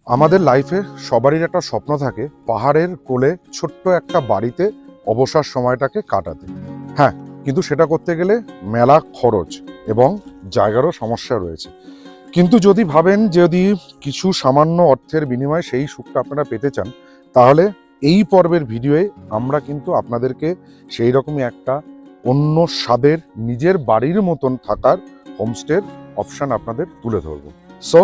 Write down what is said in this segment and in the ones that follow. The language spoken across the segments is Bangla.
আমাদের লাইফে সবারই একটা স্বপ্ন থাকে পাহাড়ের কোলে ছোট্ট একটা বাড়িতে অবসর সময়টাকে কাটাতে। হ্যাঁ, কিন্তু সেটা করতে গেলে মেলা খরচ এবং জায়গারও সমস্যা রয়েছে। কিন্তু যদি ভাবেন যদি কিছু সামান্য অর্থের বিনিময়ে সেই সুখটা আপনারা পেতে চান, তাহলে এই পর্বের ভিডিওয়ে আমরা কিন্তু আপনাদেরকে সেই রকমই একটা অন্য স্বাদের নিজের বাড়ির মতন থাকার হোমস্টের অপশান আপনাদের তুলে ধরবো। সো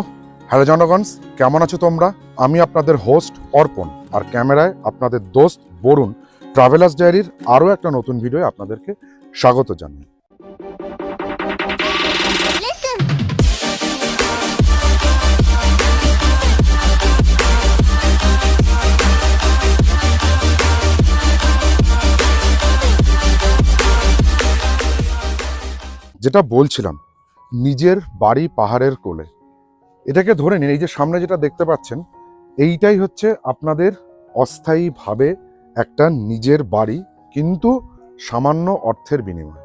হ্যালো জনগণ, কেমন আছো তোমরা? আমি আপনাদের হোস্ট অর্পণ, আর ক্যামেরায় আপনাদের দোস্ত বরুণ ট্রাভেলার্স ডায়েরির আরও একটা নতুন ভিডিওয়ে আপনাদেরকে স্বাগত জানাই। যেটা বলছিলাম, নিজের বাড়ি পাহাড়ের কোলে, এটাকে ধরে নিন এই যে সামনে যেটা দেখতে পাচ্ছেন, এইটাই হচ্ছে আপনাদের অস্থায়ীভাবে একটা নিজের বাড়ি, কিন্তু সামান্য অর্থের বিনিময়ে।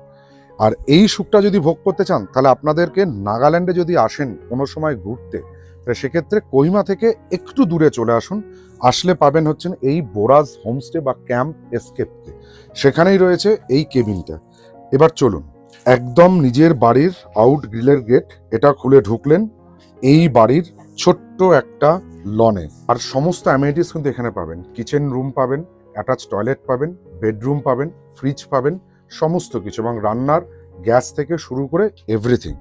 আর এই সুখটা যদি ভোগ করতে চান, তাহলে আপনাদেরকে নাগাল্যান্ডে যদি আসেন কোনো সময় ঘুরতে, তাহলে সেক্ষেত্রে কোহিমা থেকে একটু দূরে চলে আসুন। আসলে পাবেন হচ্ছেন এই বোরাজ হোমস্টে বা ক্যাম্প এস্কেপকে। সেখানেই রয়েছে এই কেবিনটা। এবার চলুন, একদম নিজের বাড়ির আউট গ্রিলের গেট, এটা খুলে ঢুকলেন এই বাড়ির ছোট্ট একটা লনে। আর সমস্ত অ্যামেনিটিস কিন্তু এখানে পাবেন। কিচেন রুম পাবেন, অ্যাটাচ টয়লেট পাবেন, বেডরুম পাবেন, ফ্রিজ পাবেন, সমস্ত কিছু, এবং রান্নার গ্যাস থেকে শুরু করে এভরিথিং।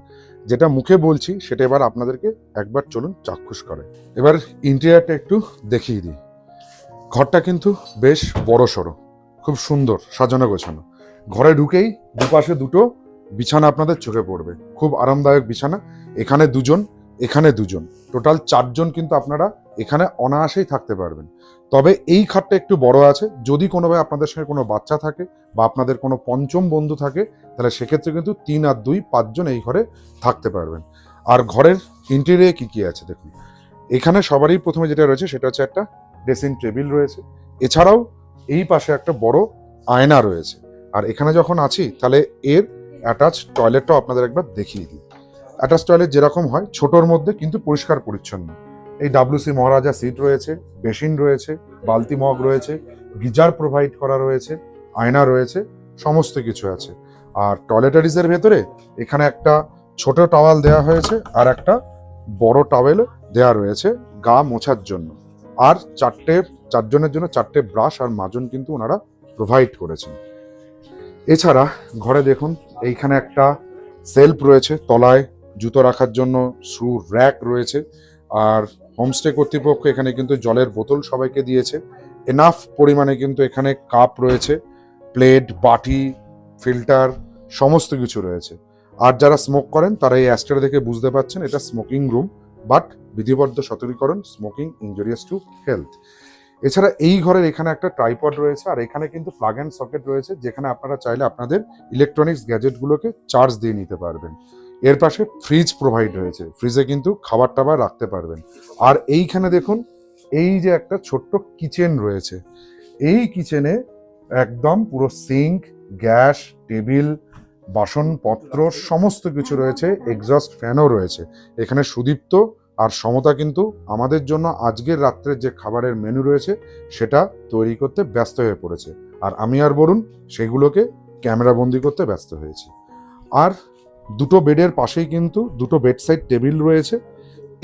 যেটা মুখে বলছি সেটা এবার আপনাদেরকে একবার চলুন চাক্ষুষ করে। এবার ইন্টেরিয়ারটা একটু দেখিয়ে দিই। ঘরটা কিন্তু বেশ বড় সড়ো, খুব সুন্দর সাজানো গোছানো। ঘরে ঢুকেই দুপাশে দুটো বিছানা আপনাদের চোখে পড়বে, খুব আরামদায়ক বিছানা। এখানে দুজন, এখানে দুজন, টোটাল 4 জন কিন্তু আপনারা এখানে অনায়াসেই থাকতে পারবেন। তবে এই খাটটা একটু বড় আছে, যদি কোনোভাবে আপনাদের সঙ্গে কোনো বাচ্চা থাকে বা আপনাদের কোনো পঞ্চম বন্ধু থাকে, তাহলে সেক্ষেত্রে কিন্তু 3 আর 2 5 জন এই ঘরে থাকতে পারবেন। আর ঘরের ইন্টেরিয়ারে কি কি আছে দেখুন। এখানে সবারই প্রথমে যেটা রয়েছে সেটা হচ্ছে একটা ড্রেসিং টেবিল রয়েছে। এছাড়াও এই পাশে একটা বড় আয়না রয়েছে। আর এখানে যখন আছি, তাহলে এর অ্যাটাচ টয়লেটটাও আপনাদের একবার দেখিয়ে দিই। অ্যাটাচ টয়লেট যেরকম হয়, ছোটোর মধ্যে কিন্তু পরিষ্কার পরিচ্ছন্ন। এই WC মহারাজা সিট রয়েছে, বেসিন রয়েছে, বালতি মগ রয়েছে, গিজার প্রোভাইড করা রয়েছে, আয়না রয়েছে, সমস্ত কিছু আছে। আর টয়লেটারিজের ভেতরে এখানে একটা ছোট টাওয়াল দেওয়া হয়েছে, আর একটা বড় টাওয়েল দেওয়া রয়েছে গা মোছার জন্য। আর 4 জনের জন্য 4টে ব্রাশ আর মাজন কিন্তু ওনারা প্রোভাইড করেছেন। এছাড়া ঘরে দেখুন, এইখানে একটা সেলফ রয়েছে, তলায় জুতো রাখার জন্য শু র্যাক রয়েছে। আর হোমস্টে কর্তৃপক্ষ এখানে কিন্তু জলের বোতল সবাইকে দিয়েছে। এনাফ পরিমাণে কিন্তু এখানে কাপ রয়েছে, প্লেট, বাটি, ফিল্টার, সমস্ত কিছু রয়েছে। আর যারা স্মোক করেন তারা এই অ্যাস্টার দেখে বুঝতে পারছেন এটা স্মোকিং রুম, বাট বিধিবদ্ধ সতর্কীকরণ, স্মোকিং ইনজুরিয়াস টু হেলথ। এছাড়া এই ঘরের এখানে একটা ট্রাইপড রয়েছে, আর এখানে কিন্তু প্লাগ অ্যান্ড সকেট রয়েছে, যেখানে আপনারা চাইলে আপনাদের ইলেকট্রনিক্স গ্যাজেটগুলোকে চার্জ দিয়ে নিতে পারবেন। এর পাশে ফ্রিজ প্রোভাইড হয়েছে, ফ্রিজে কিন্তু খাবার টাবার রাখতে পারবেন। আর এইখানে দেখুন, এই যে একটা ছোট্ট কিচেন রয়েছে, এই কিচেনে একদম পুরো সিঙ্ক, গ্যাস, টেবিল, বাসনপত্র সমস্ত কিছু রয়েছে, এক্সস্ট ফ্যানও রয়েছে। এখানে সুদীপ্ত আর সমতা কিন্তু আমাদের জন্য আজকের রাত্রের যে খাবারের মেনু রয়েছে সেটা তৈরি করতে ব্যস্ত হয়ে পড়েছে, আর আমি আর বরুণ সেগুলোকে ক্যামেরাবন্দি করতে ব্যস্ত হয়েছি। আর দুটো বেডের পাশেই কিন্তু দুটো বেডসাইড টেবিল রয়েছে।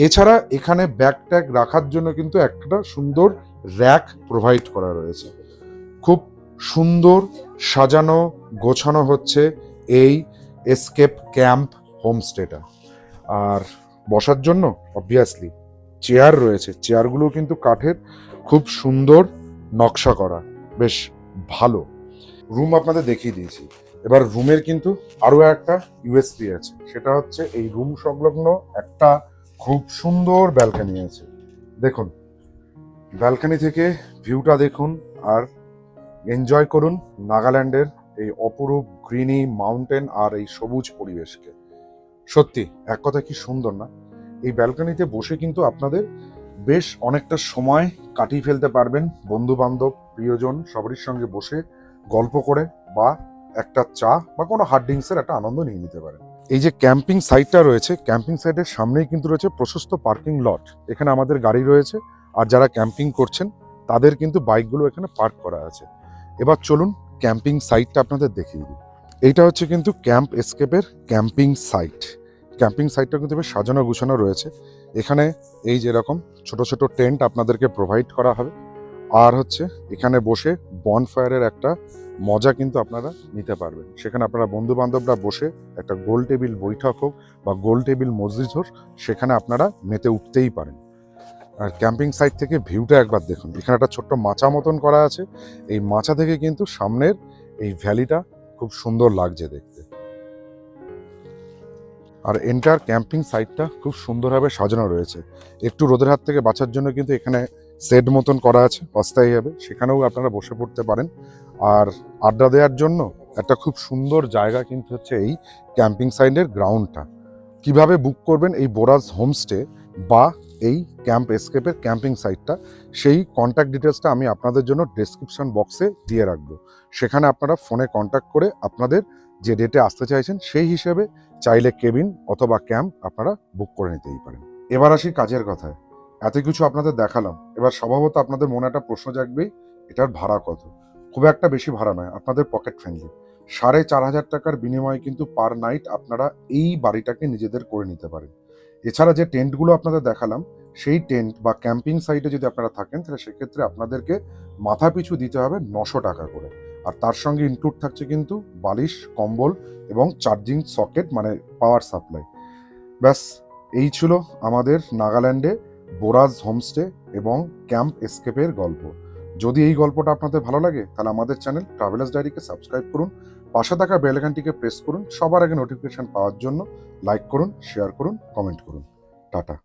এছাড়া এখানে ব্যাগ ট্যাগ রাখার জন্য কিন্তু একটা সুন্দর র্যাক প্রোভাইড করা রয়েছে। খুব সুন্দর সাজানো গোছানো হচ্ছে এই এসকেপ ক্যাম্প হোমস্টেটা। আর বসার জন্য অবভিয়াসলি চেয়ার রয়েছে, চেয়ারগুলো কিন্তু কাঠের, খুব সুন্দর নকশা করা, বেশ ভালো। রুম আপনাদের দেখিয়ে দিয়েছি। এবার রুমের কিন্তু আরও একটা ইউএসপি আছে, সেটা হচ্ছে এই রুম সংলগ্ন একটা খুব সুন্দর ব্যালকনি আছে। দেখুন, ব্যালকনি থেকে ভিউটা দেখুন আর এনজয় করুন নাগাল্যান্ডের এই অপরূপ গ্রিনি মাউন্টেন আর এই সবুজ পরিবেশকে। সত্যি এক কথা কি সুন্দর না? এই ব্যালকনিতে বসে কিন্তু আপনাদের বেশ অনেকটা সময় কাটিয়ে ফেলতে পারবেন, বন্ধু বান্ধব, প্রিয়জন সবারই সঙ্গে বসে গল্প করে, বা একটা চা বা কোনো হার্ড ড্রিঙ্কসের একটা আনন্দ নিয়ে নিতে পারেন। এই যে ক্যাম্পিং সাইটটা রয়েছে, ক্যাম্পিং সাইটের সামনেই কিন্তু রয়েছে প্রশস্ত পার্কিং লট। এখানে আমাদের গাড়ি রয়েছে, আর যারা ক্যাম্পিং করছেন তাদের কিন্তু বাইকগুলো এখানে পার্ক করা আছে। এবার চলুন ক্যাম্পিং সাইটটা আপনাদের দেখিয়ে দিই। এইটা হচ্ছে কিন্তু ক্যাম্প এস্কেপের ক্যাম্পিং সাইট। ক্যাম্পিং সাইটটা কিন্তু বেশ সাজানো গুছানো রয়েছে। এখানে এই যেরকম ছোট ছোট টেন্ট আপনাদেরকে প্রোভাইড করা হবে, আর হচ্ছে এখানে বসে বনফায়ারের একটা মজা কিন্তু আপনারা নিতে পারবেন। সেখানে আপনারা বন্ধু বান্ধবরা বসে একটা গোল টেবিল বৈঠক হোক বা গোল টেবিল মজলিস হোক, সেখানে আপনারা মেতে উঠতেই পারেন। আর ক্যাম্পিং সাইট থেকে ভিউটা একবার দেখুন। এখানে একটা ছোট্ট মাচা মতন করা আছে। এই মাচা থেকে কিন্তু সামনের এই ভ্যালিটা খুব সুন্দর লাগছে দেখতে। আর এন্টার ক্যাম্পিং সাইটটা খুব সুন্দরভাবে সাজানো রয়েছে। একটু রোদের হাত থেকে বাঁচার জন্য কিন্তু এখানে শেড মতন করা আছে অস্থায়ীভাবে, সেখানেও আপনারা বসে পড়তে পারেন। আর আড্ডা দেওয়ার জন্য একটা খুব সুন্দর জায়গা কিন্তু হচ্ছে এই ক্যাম্পিং সাইটের গ্রাউন্ডটা। কিভাবে বুক করবেন এই বোরাজ হোমস্টে বা এই ক্যাম্প এস্কেপের ক্যাম্পিং সাইটটা, সেই কন্ট্যাক্ট ডিটেলসটা আমি আপনাদের জন্য ডেসক্রিপশন বক্সে দিয়ে রাখবো। সেখানে আপনারা ফোনে কন্ট্যাক্ট করে আপনাদের যে ডেটে আসতে চাইছেন সেই হিসেবে চাইলে কেবিন অথবা ক্যাম্প আপনারা বুক করে নিতেই পারেন। এবার আসি কাজের কথায়। এত কিছু আপনাদের দেখালাম, এবার স্বভাবত আপনাদের মনে একটা প্রশ্ন জাগবেই, এটার ভাড়া কত? খুব একটা বেশি ভাড়া নয়, আপনাদের পকেট ফ্রেন্ডলি। 4,500 টাকার বিনিময়ে কিন্তু পার নাইট আপনারা এই বাড়িটাকে নিজেদের করে নিতে পারেন। এছাড়া যে টেন্টগুলো আপনাদের দেখালাম, সেই টেন্ট বা ক্যাম্পিং সাইটে যদি আপনারা থাকেন, তাহলে সেক্ষেত্রে আপনাদেরকে মাথা পিছু দিতে হবে 900 টাকা করে। আর তার সঙ্গে ইনক্লুড থাকছে কিন্তু বালিশ, কম্বল এবং চার্জিং সকেট, মানে পাওয়ার সাপ্লাই। ব্যাস, এই ছিল আমাদের নাগাল্যান্ডে বোরাজ হোমস্টে এবং ক্যাম্প এস্কেপের গল্প। যদি এই গল্পটা আপনাদের ভালো লাগে, তাহলে আমাদের চ্যানেল ট্রাভেলার্স ডায়েরিকে সাবস্ক্রাইব করুন, পাশে থাকা বেল আইকনটিকে প্রেস করুন, সবার আগে নোটিফিকেশন পাওয়ার জন্য লাইক করুন, শেয়ার করুন, কমেন্ট করুন। টাটা।